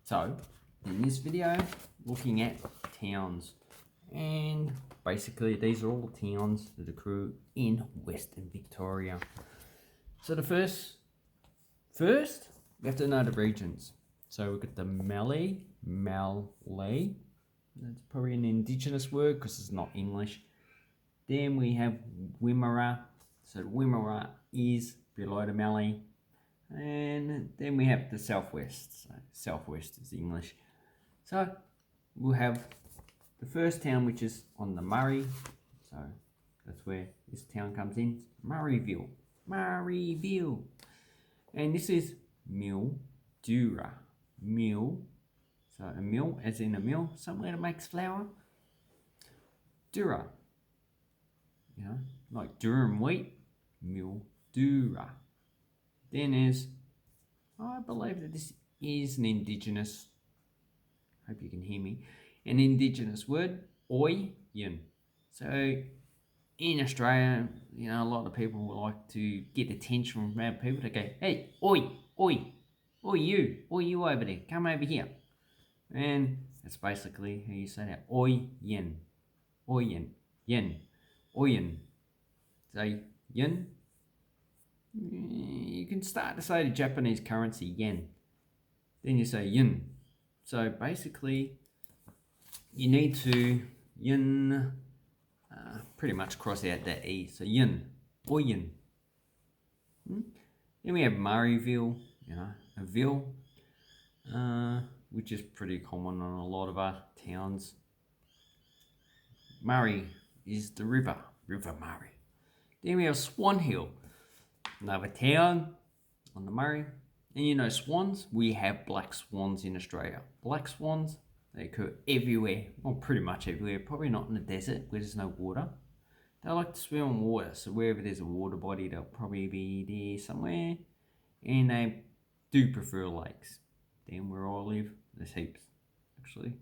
So, in this video, looking at towns, and basically these are all towns that occur in Western Victoria. So the first we have to know the regions. So we've got the Mallee, that's probably an indigenous word because it's not English. Then we have Wimmera, so Wimmera is below the Mallee. And then we have the Southwest, so Southwest is English. So we'll have the first town, which is on the Murray, so that's where this town comes in, Murrayville. And this is Mildura. So a mill, as in a mill, somewhere that makes flour. Dura, like durum wheat, Mildura. Then is, I believe that this is an indigenous, hope you can hear me, an indigenous word, Oyen. So in Australia, a lot of people would like to get attention from other people to go, hey, oi, you over there, come over here. And that's basically how you say that, Oyen. So yen, you can start to say the Japanese currency, yen. Then you say yin. So basically, you need to yin, pretty much cross out that E. So yin, or yin. Then we have Murrayville, a ville, which is pretty common on a lot of our towns. Murray is the River Murray. Then we have Swan Hill, another town on the Murray. And swans, we have black swans in Australia. Black swans, they occur everywhere, well, pretty much everywhere, probably not in the desert where there's no water. They like to swim in water, so wherever there's a water body, they'll probably be there somewhere. And they do prefer lakes. Then where I live, there's heaps, actually.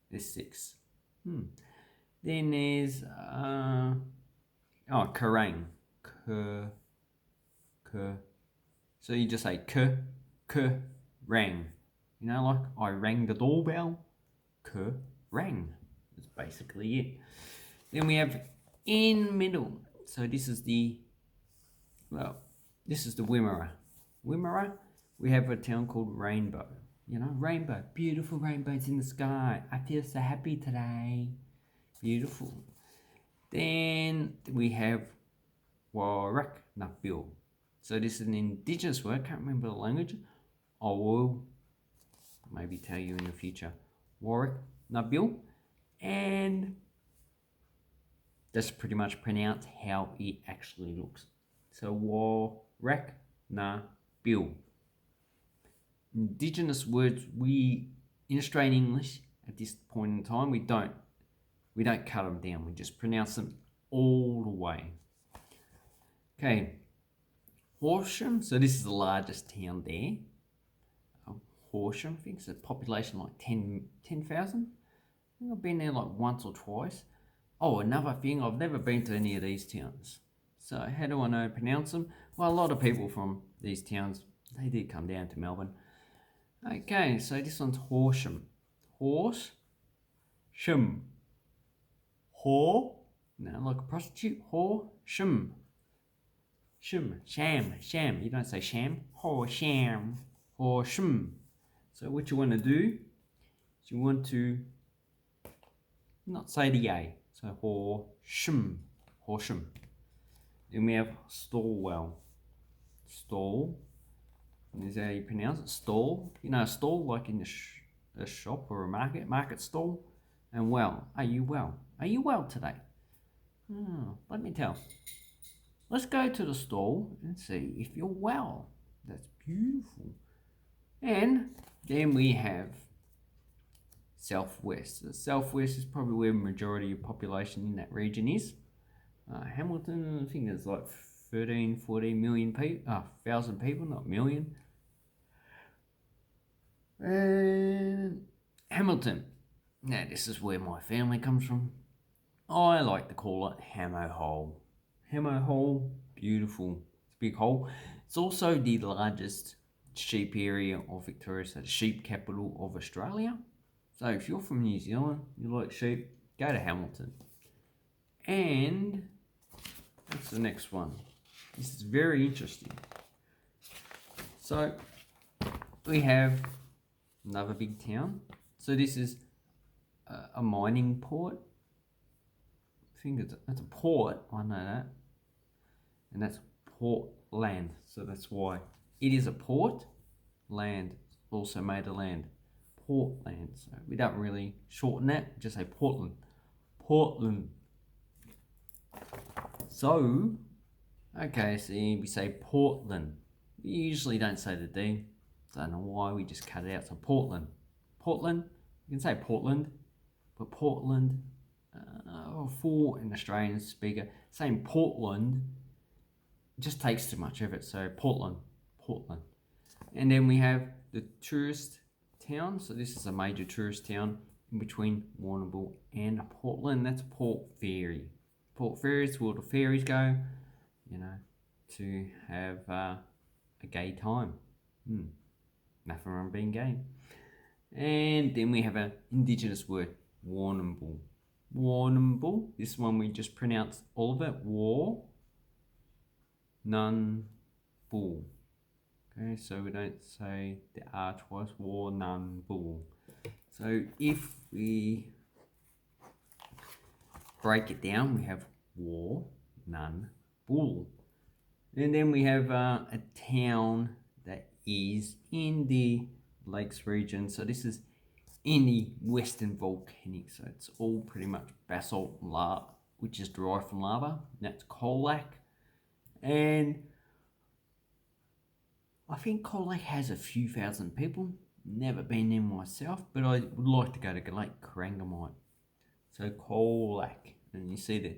There's 6. Then there's, Kerrang. So you just say rang. Like I rang the doorbell. Rang. That's basically it. Then we have in middle. So this is the Wimmera. We have a town called Rainbow. Rainbow. Beautiful rainbows in the sky. I feel so happy today. Beautiful. Then we have Warrak Nabil. So this is an indigenous word, can't remember the language. I will maybe tell you in the future. Warrak Nabil. And that's pretty much pronounced how it actually looks. So Warrak Nabil. Indigenous words, in Australian English, at this point in time, we don't cut them down. We just pronounce them all the way. Okay. Horsham, so this is the largest town there. Horsham, I think it's a population like 10,000. I think I've been there like once or twice. Oh, another thing, I've never been to any of these towns. So how do I know how to pronounce them? Well, a lot of people from these towns, they did come down to Melbourne. Okay, so this one's Horsham. Horsham. Like a prostitute. Horsham. Sham. You don't say sham. Horsham. So what you want to do is you want to not say the A. So Horsham. Then we have Stawell. And is how you pronounce it. Stall. A stall like in a shop or a market stall. And well. Are you well? Are you well today? Let me tell. Let's go to the stall and see if you're well. That's beautiful. And then we have Southwest. The Southwest is probably where the majority of population in that region is. Hamilton, I think there's like 14 million people, thousand people, not million. And Hamilton. Now this is where my family comes from. I like to call it Hamo Hole, beautiful. It's a big hole. It's also the largest sheep area of Victoria, so the sheep capital of Australia. So if you're from New Zealand, you like sheep, go to Hamilton. And what's the next one? This is very interesting. So we have another big town. So this is a mining port. I think it's a port, I know that. And that's Portland. So that's why it is a port. Land, also made of land. Portland. So we don't really shorten that, just say Portland. Portland. So, okay, so we say Portland. We usually don't say the D. Don't know why, we just cut it out. So Portland. Portland, you can say Portland, but Portland, for an Australian speaker, saying Portland just takes too much of it. So Portland, Portland. And then we have the tourist town. So this is a major tourist town in between Warrnambool and Portland. That's Port Fairy. Port Fairy is where the ferries go, you know, to have a gay time. Nothing wrong being gay. And then we have an indigenous word, Warrnambool. Warrnambool. This one we just pronounce all of it. War, none, bull. Okay, so we don't say the R twice. War, none, bull. So if we break it down, we have war, none, bull. And then we have a town that is in the Lakes region. So this is in the Western Volcanic. So it's all pretty much basalt lava, which is derived from lava. That's Colac. And I think Colac has a few thousand people. Never been there myself, but I would like to go to Lake Corangamite. So Colac, and you see the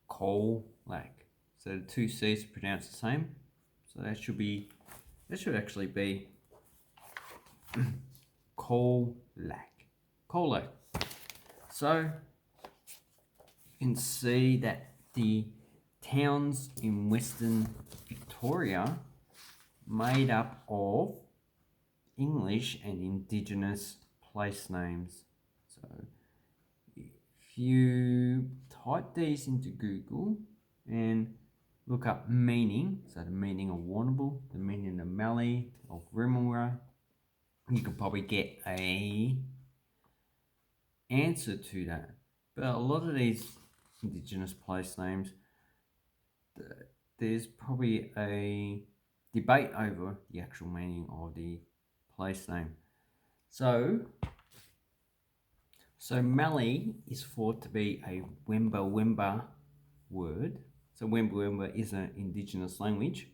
Colac. So the two C's are pronounced the same. So that should actually be Colac. Colac. So you can see that the towns in Western Victoria made up of English and Indigenous place names. So if you type these into Google and look up meaning, so the meaning of Warrnambool, the meaning of Mallee, of Remuera, you could probably get a answer to that. But a lot of these Indigenous place names, there's probably a debate over the actual meaning of the place name. So Mallee is thought to be a Wemba Wemba word. So Wemba Wemba is an Indigenous language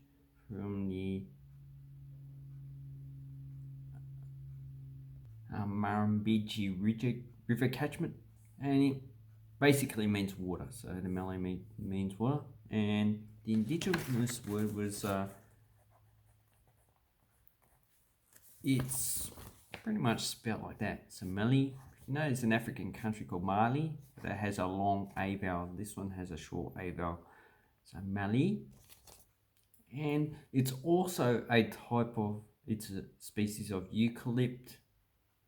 from the Murrumbidgee River catchment, and it basically means water. So the Mallee means water, and the Indigenous word was it's pretty much spelled like that. So Mallee, you know, there's an African country called Mali that has a long A vowel. This one has a short A vowel. So Mallee. And it's also a type of, it's a species of eucalypt,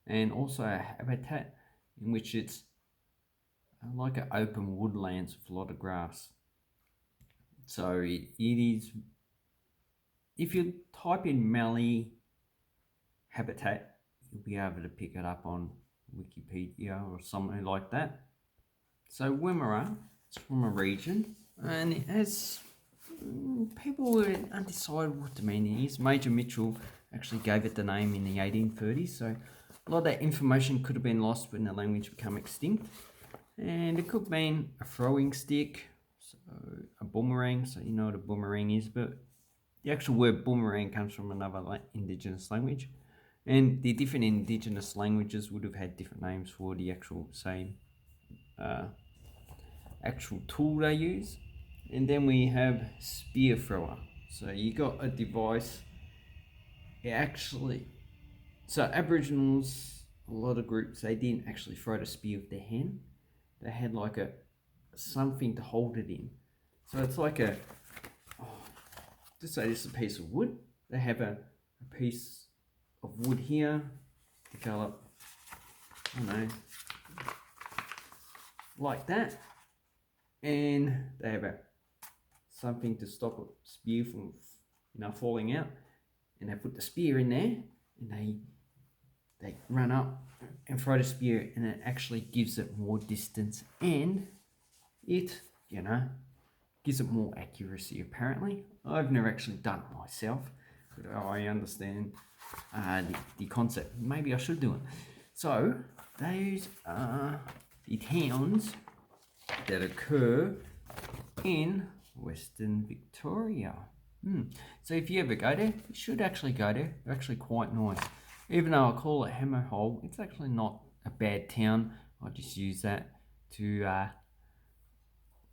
and also a habitat in which it's like an open woodlands with a lot of grass. So it is, if you type in Mallee habitat, you'll be able to pick it up on Wikipedia or something like that. So Wimmera, it's from a region, and it has, people were undecided what the meaning is. Major Mitchell actually gave it the name in the 1830s, so a lot of that information could have been lost when the language became extinct. And it could mean a throwing stick, so a boomerang, so you know what a boomerang is, but the actual word boomerang comes from another Indigenous language. And the different Indigenous languages would have had different names for the actual same actual tool they use. And then we have spear thrower. So you got a device. It actually, so Aboriginals, a lot of groups, they didn't actually throw the spear with their hand. They had like something to hold it in. So it's like just say this is a piece of wood, they have a piece of wood here, develop, I don't know, like that, and they have something to stop a spear from falling out, and they put the spear in there, and they run up and throw the spear, and it actually gives it more distance, and it gives it more accuracy. Apparently, I've never actually done it myself, but I understand the concept. Maybe I should do it. So those are the towns that occur in Western Victoria. So if you ever go there, you should actually go there. They're actually quite nice. Even though I call it Hammer Hole, it's actually not a bad town. I just use that to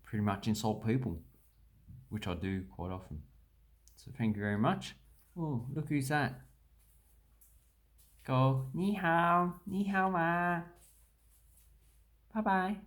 pretty much insult people, which I do quite often. So thank you very much. Oh, look who's that. Go, ni hao ma. Bye bye.